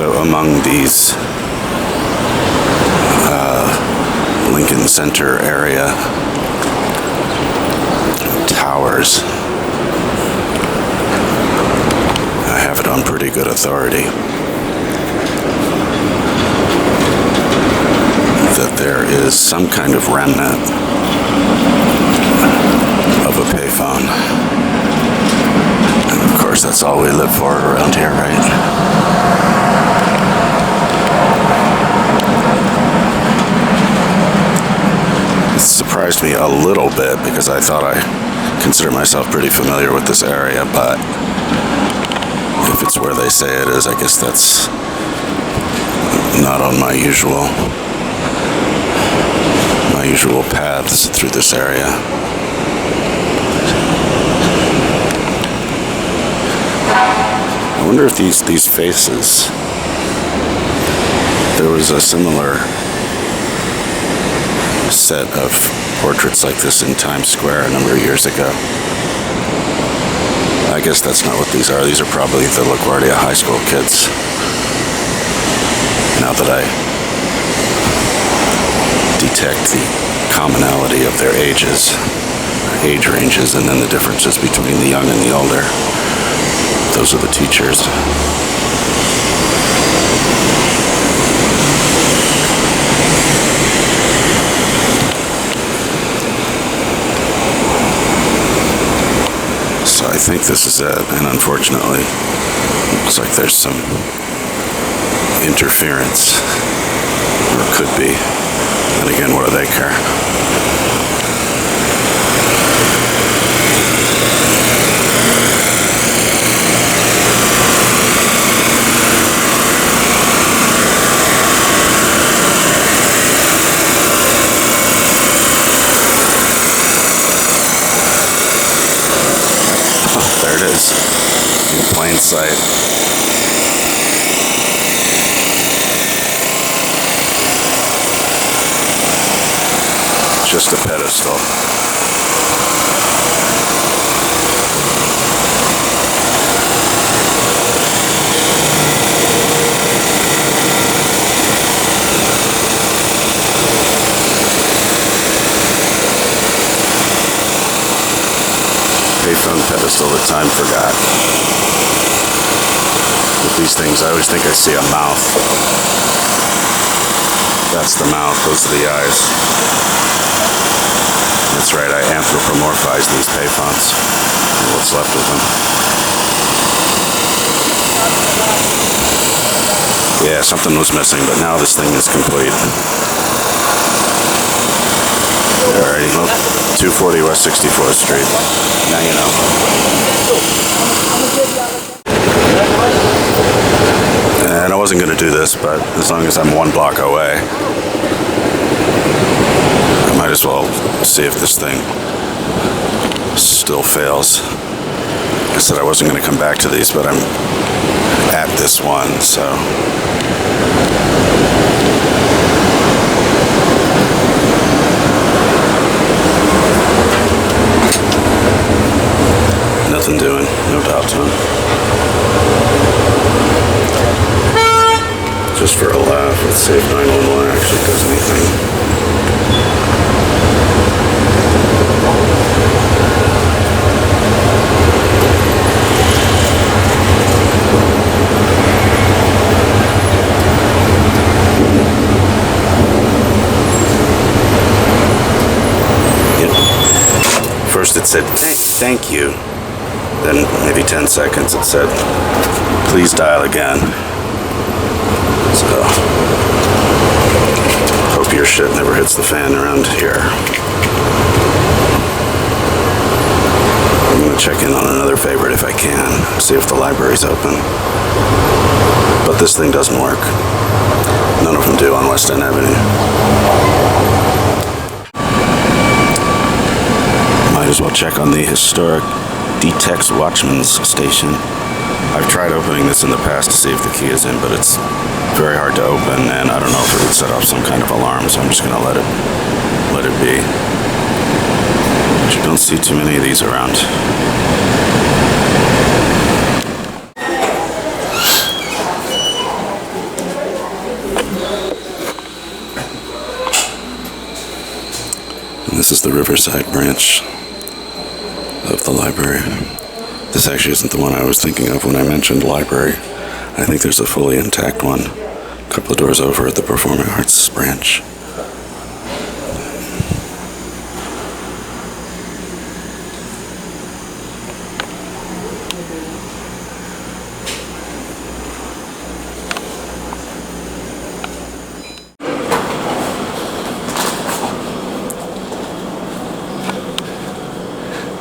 So among these Lincoln Center area towers, I have it on pretty good authority that there is some kind of remnant of a payphone. And of course, that's all we live for around here, right? It surprised me a little bit because I thought I consider myself pretty familiar with this area, but if it's where they say it is, I guess that's not on my usual paths through this area. I wonder if these faces, there was a similar set of portraits like this in Times Square a number of years ago. I guess that's not what these are. These are probably the LaGuardia High School kids. Now that I detect the commonality of their age ranges, and then the differences between the young and the older. Those are the teachers. So I think this is it, and unfortunately, looks like there's some interference, or could be. And again, what do they care? Oh, there it is, in plain sight. Just a pedestal. Payphone pedestal that time forgot. With these things, I always think I see a mouth. That's the mouth, those are the eyes. That's right, I anthropomorphized these payphones. What's left of them. Yeah, something was missing, but now this thing is complete. Alrighty, well, 240 West 64th Street. Now you know. And I wasn't going to do this, but as long as I'm 1 block away, I might as well see if this thing still fails. I said I wasn't going to come back to these, but I'm at this one, so. Nothing doing, no doubt to him. Just for a laugh, let's see if 911 actually does anything. First it said, thank you. Then maybe 10 seconds it said, please dial again. So, hope your shit never hits the fan around here. I'm gonna check in on another favorite if I can, see if the library's open. But this thing doesn't work. None of them do on West End Avenue. Might as well check on the historic D-Tex Watchman's station. I've tried opening this in the past to see if the key is in, but it's very hard to open, and I don't know if it would set off some kind of alarm, so I'm just going to let it be. But you don't see too many of these around. the Riverside Branch of the library. This actually isn't the one I was thinking of when I mentioned library. I think there's a fully intact one a couple of doors over at the Performing Arts branch.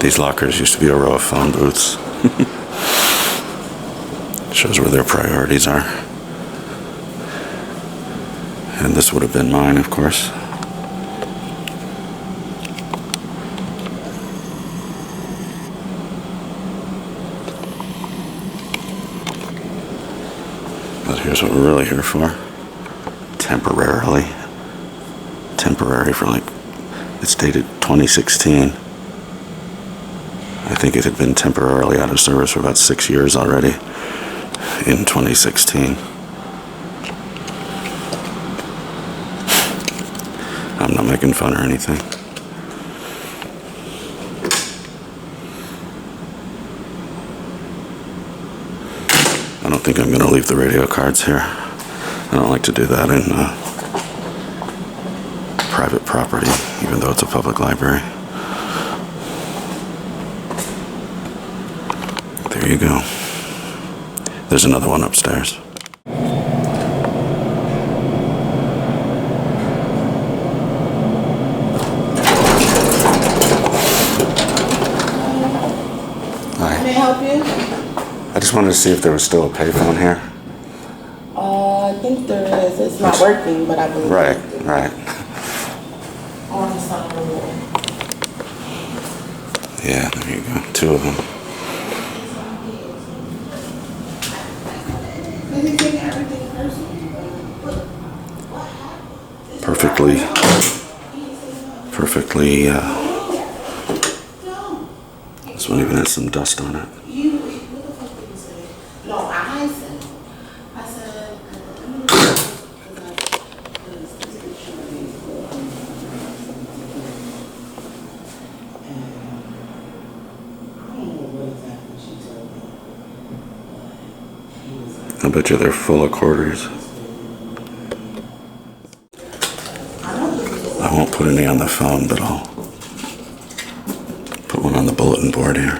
These lockers used to be a row of phone booths. Shows where their priorities are. And this would have been mine, of course. But here's what we're really here for. Temporarily. Temporary for it's dated 2016. I think it had been temporarily out of service for about 6 years already in 2016. I'm not making fun or anything. I don't think I'm going to leave the radio cards here. I don't like to do that in private property, even though it's a public library. There you go. There's another one upstairs. Hi. May I help you? I just wanted to see if there was still a payphone here. I think there is. It's not working, but I believe. Right. On the side of the wall. Yeah, there you go. 2 of them. Perfectly, this one even has some dust on it. I bet you they're full of quarters. I won't put any on the phone, but I'll put one on the bulletin board here.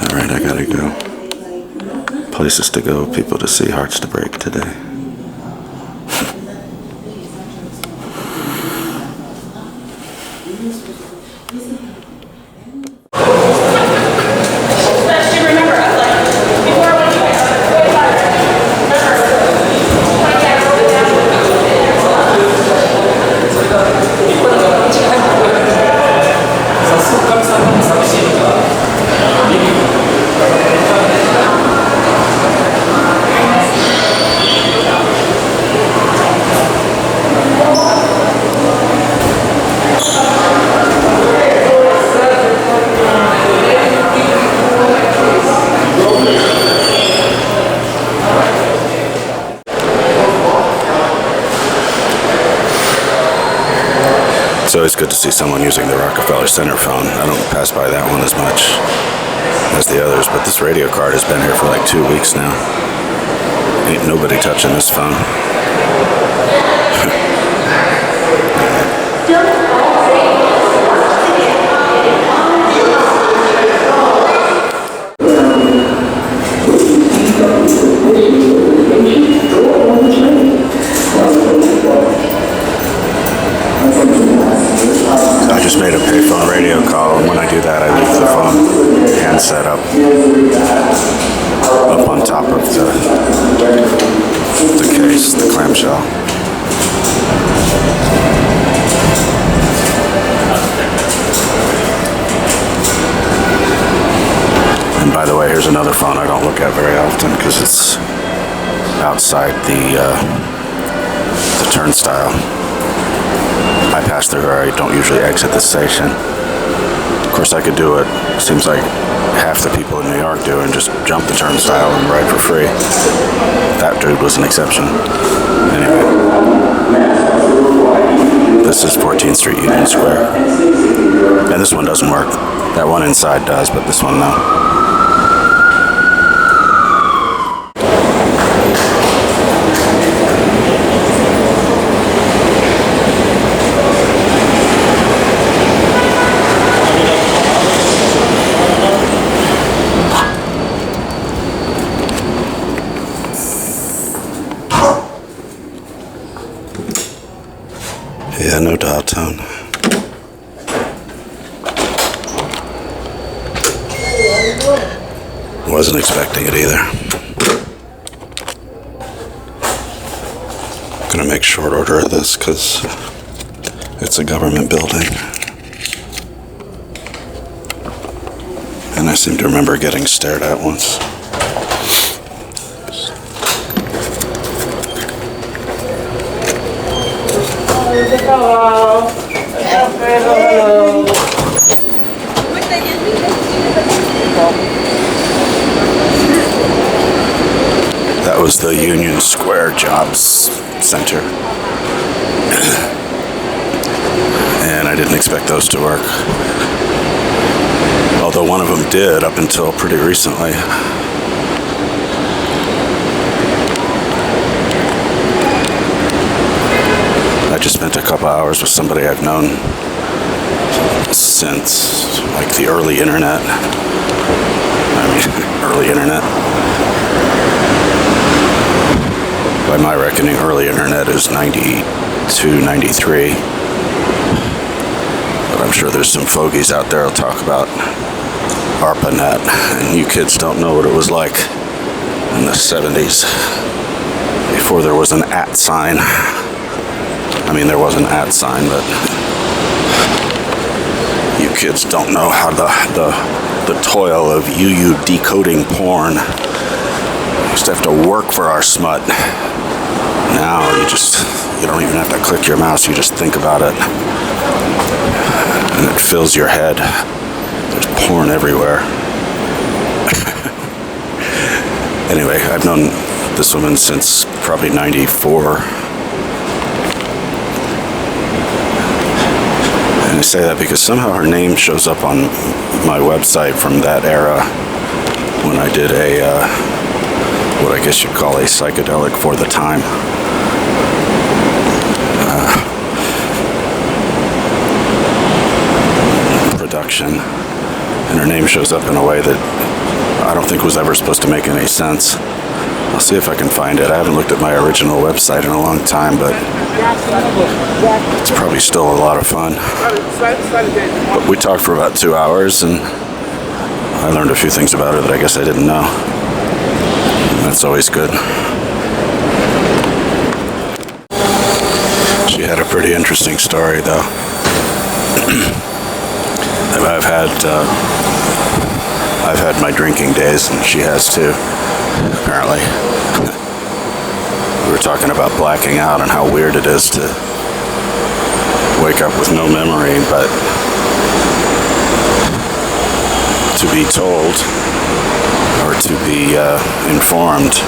Alright, I gotta go. Places to go, people to see, hearts to break today. It's always good to see someone using the Rockefeller Center phone. I don't pass by that one as much as the others, but this radio card has been here for like 2 weeks now. Ain't nobody touching this phone. I just made a payphone radio call, and when I do that, I leave the phone handset up on top of the case, the clamshell. And by the way, here's another phone I don't look at very often because it's outside the turnstile. I pass through here. I don't usually exit the station. Of course, I could do what seems like half the people in New York do and just jump the turnstile and ride for free. That dude was an exception. Anyway, this is 14th Street, Union Square. And this one doesn't work. That one inside does, but this one no. Yeah, no dial tone. Wasn't expecting it either. Gonna make short order of this because it's a government building. And I seem to remember getting stared at once. Hello. Hello. That was the Union Square Jobs Center. And I didn't expect those to work. Although one of them did up until pretty recently. I just spent a couple hours with somebody I've known since like the early internet. Early internet. By my reckoning, early internet is 92, 93. But I'm sure there's some fogies out there who'll talk about ARPANET, and you kids don't know what it was like in the 70s, before there was an @ sign. I mean, there was an @ sign, but you kids don't know how the toil of UUDECODIng porn. We used to have to work for our smut. Now you don't even have to click your mouse, you just think about it. And it fills your head. There's porn everywhere. Anyway, I've known this woman since probably 94. And I say that because somehow her name shows up on my website from that era when I did what I guess you'd call a psychedelic for the time. Production. And her name shows up in a way that I don't think was ever supposed to make any sense. I'll see if I can find it. I haven't looked at my original website in a long time, but it's probably still a lot of fun. But we talked for about 2 hours, and I learned a few things about her that I guess I didn't know. And that's always good. She had a pretty interesting story, though. I've had my drinking days, and she has too, apparently. We were talking about blacking out and how weird it is to wake up with no memory, but to be told or to be informed,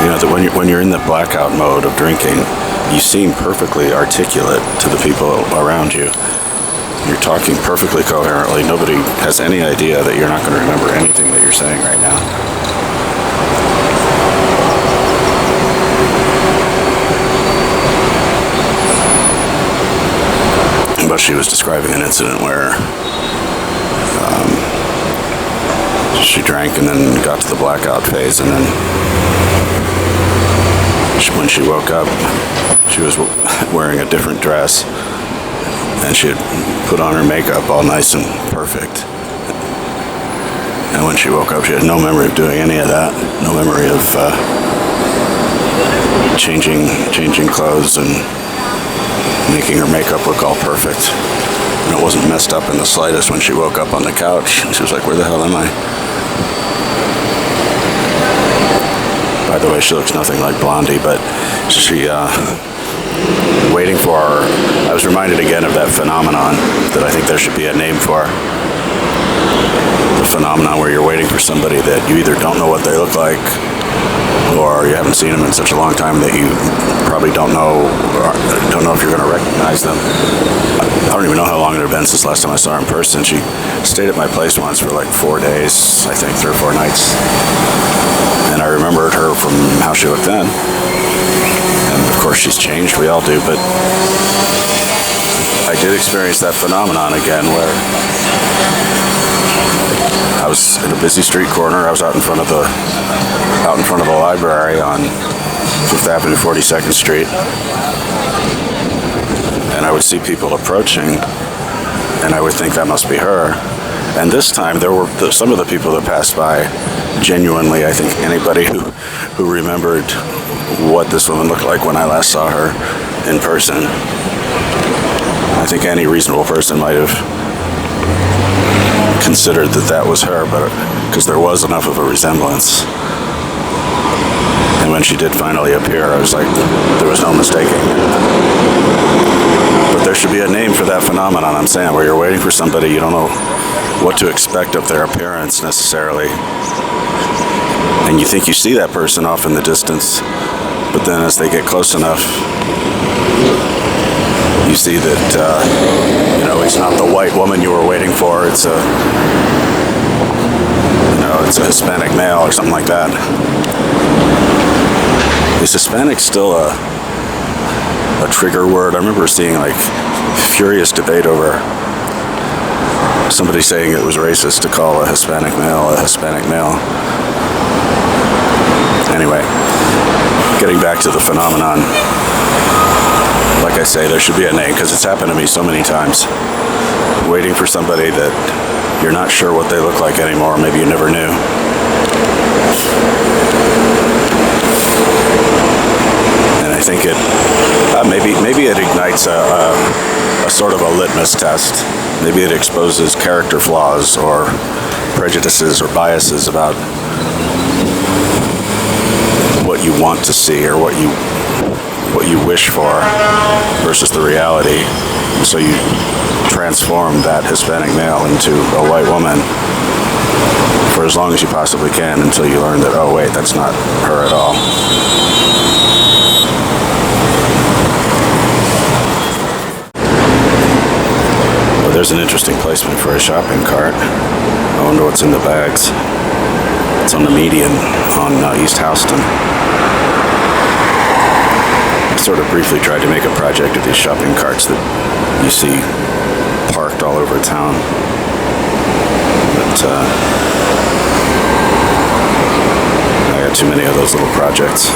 you know, that when you're in the blackout mode of drinking, you seem perfectly articulate to the people around you. You're talking perfectly coherently. Nobody has any idea that you're not going to remember anything that you're saying right now. But she was describing an incident where she drank and then got to the blackout phase, and then when she woke up, she was wearing a different dress, and she had put on her makeup all nice and perfect. And when she woke up, she had no memory of doing any of that, no memory of changing clothes and making her makeup look all perfect. And it wasn't messed up in the slightest when she woke up on the couch. She was like, "Where the hell am I?" By the way, she looks nothing like Blondie, but she waiting for, I was reminded again of that phenomenon that I think there should be a name for. The phenomenon where you're waiting for somebody that you either don't know what they look like, or you haven't seen them in such a long time that you probably don't know if you're going to recognize them. I don't even know how long it had been since last time I saw her in person. She stayed at my place once for like 4 days, I think 3 or 4 nights. And I remembered her from how she looked then. And of course she's changed, we all do, but I did experience that phenomenon again where I was in a busy street corner. I was out in front of the library on 5th Avenue, 42nd Street, and I would see people approaching, and I would think that must be her. And this time, there were some of the people that passed by. Genuinely, I think anybody who remembered what this woman looked like when I last saw her in person, I think any reasonable person might have considered that was her, but because there was enough of a resemblance. And when she did finally appear, I was like, there was no mistaking it. But there should be a name for that phenomenon, I'm saying, where you're waiting for somebody, you don't know what to expect of their appearance necessarily. And you think you see that person off in the distance, but then as they get close enough, you see that, it's not the white woman you were waiting for, it's a Hispanic male or something like that. Is Hispanic still a trigger word? I remember seeing like furious debate over somebody saying it was racist to call a Hispanic male a Hispanic male. Anyway, getting back to the phenomenon, like I say, there should be a name because it's happened to me so many times. Waiting for somebody that you're not sure what they look like anymore, maybe you never knew. And I think maybe it ignites a sort of a litmus test. Maybe it exposes character flaws or prejudices or biases about what you want to see or what you wish for versus the reality. So you transform that Hispanic male into a white woman for as long as you possibly can until you learn that, oh wait, that's not her at all. Well, there's an interesting placement for a shopping cart. I wonder what's in the bags. It's on the median on East Houston. I sort of briefly tried to make a project of these shopping carts that you see parked all over town. But I got too many of those little projects.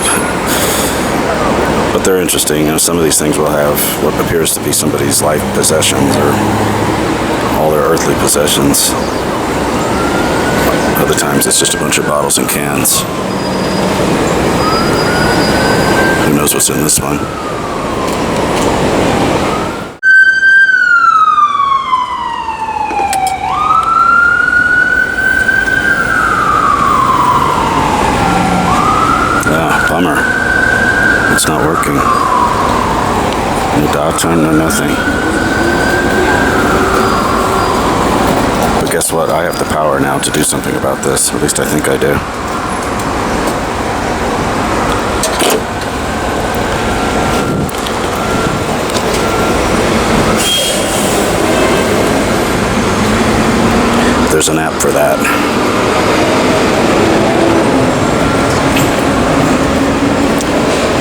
But they're interesting. Some of these things will have what appears to be somebody's life possessions or all their earthly possessions. Other times it's just a bunch of bottles and cans. Who knows what's in this one? Bummer. It's not working. No dot time, no nothing. But guess what? I have the power now to do something about this. At least I think I do. There's an app for that.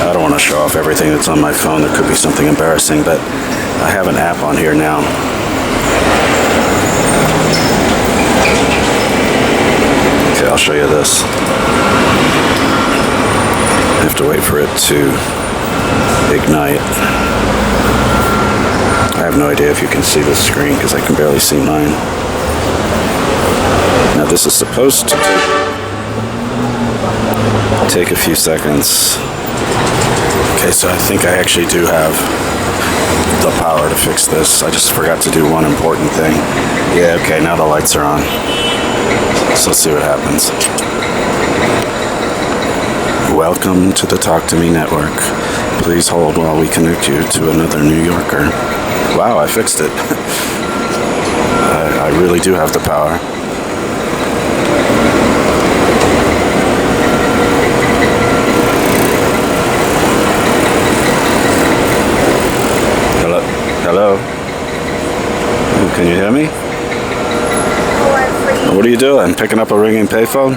I don't want to show off everything that's on my phone. There could be something embarrassing, but I have an app on here now. Okay, I'll show you this. I have to wait for it to ignite. I have no idea if you can see this screen because I can barely see mine. Now this is supposed to take a few seconds. Okay, so I think I actually do have the power to fix this. I just forgot to do one important thing. Yeah, okay, now the lights are on. So let's see what happens. Welcome to the Talk to Me Network. Please hold while we connect you to another New Yorker. Wow, I fixed it. I really do have the power. Hello? Can you hear me? What are you doing? Picking up a ringing payphone?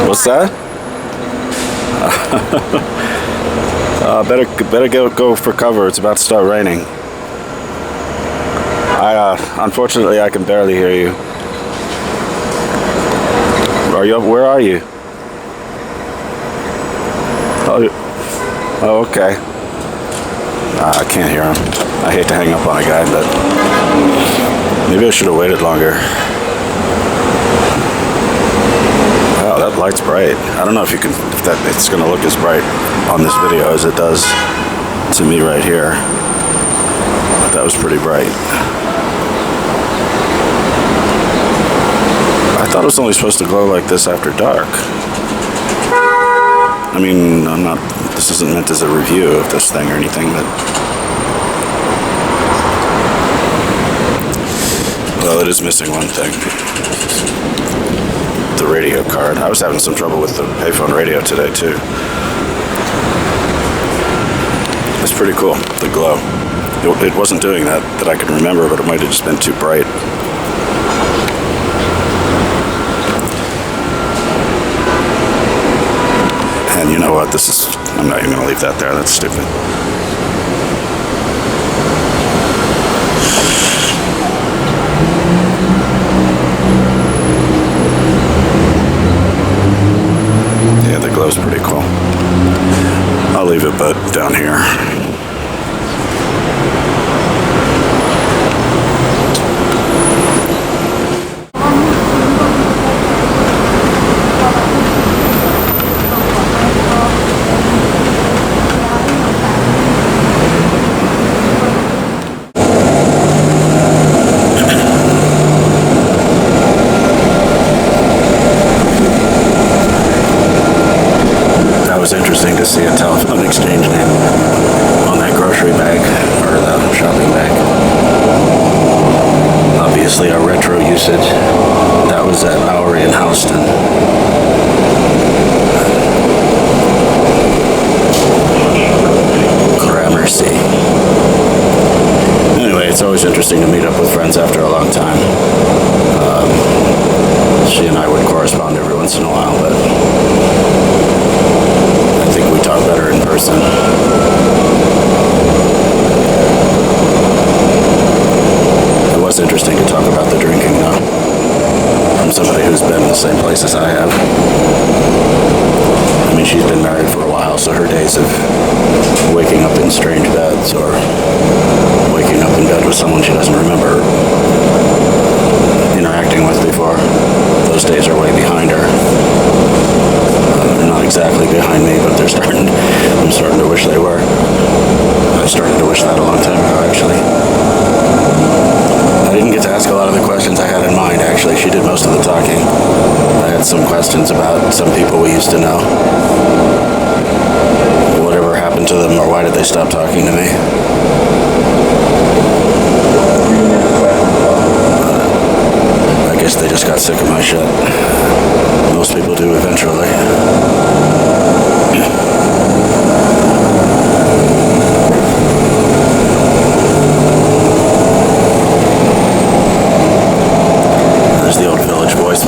What's that? Better go for cover. It's about to start raining. Unfortunately, I can barely hear you. Where are you? Oh, okay. I can't hear him. I hate to hang up on a guy, but maybe I should have waited longer. Wow, that light's bright. I don't know if it's going to look as bright on this video as it does to me right here. But that was pretty bright. I thought it was only supposed to glow like this after dark. I mean, this isn't meant as a review of this thing or anything, but... Well, it is missing one thing. The radio card. I was having some trouble with the payphone radio today, too. It's pretty cool, the glow. It wasn't doing that I could remember, but it might have just been too bright. And you know what, I'm not even going to leave that there, that's stupid. Yeah, the glow's pretty cool. I'll leave it, but down here. Interesting to see a telephone exchange name on that grocery bag, or the shopping bag. Obviously a retro usage. That was at Bowery and Houston. Gramercy. Anyway, it's always interesting to meet up with friends after a long time. She and I would correspond every once in a while, but I think we talk better in person. It was interesting to talk about the drinking, though, from somebody who's been in the same place as I have. I mean, she's been married for a while, so her days of waking up in strange beds or waking up in bed with someone she doesn't remember interacting with before, those days are way behind her. They're not exactly behind me, but I'm starting to wish they were. I started to wish that a long time ago, actually. I didn't get to ask a lot of the questions I had in mind, actually. She did most of the talking. I had some questions about some people we used to know. Whatever happened to them, or why did they stop talking to me? I guess they just got sick of my shit. Most people do eventually. There's the old village voice.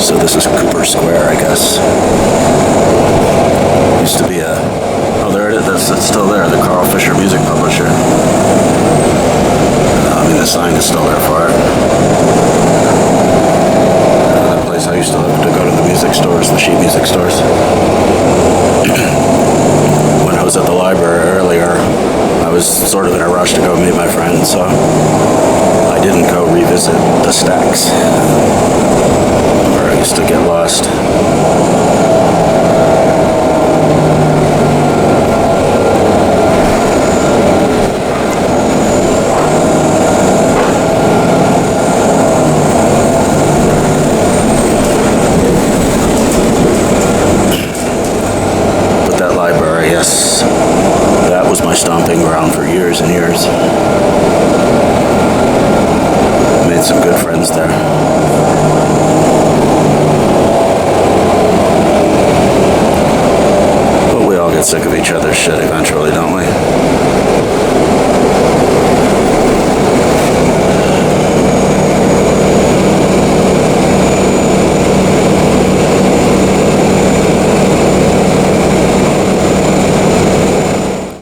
So this is Cooper Square, I guess. Used to be a... Oh, there it is. It's still there. The Carl Fisher Music Publisher. I mean, the sign is still there for it. That place I used to love to go to the music stores, the sheet music stores. When I was at the library earlier, I was sort of in a rush to go meet my friend, so I didn't go revisit the stacks where I used to get lost. made some good friends there. But we all get sick of each other's shit eventually, don't we?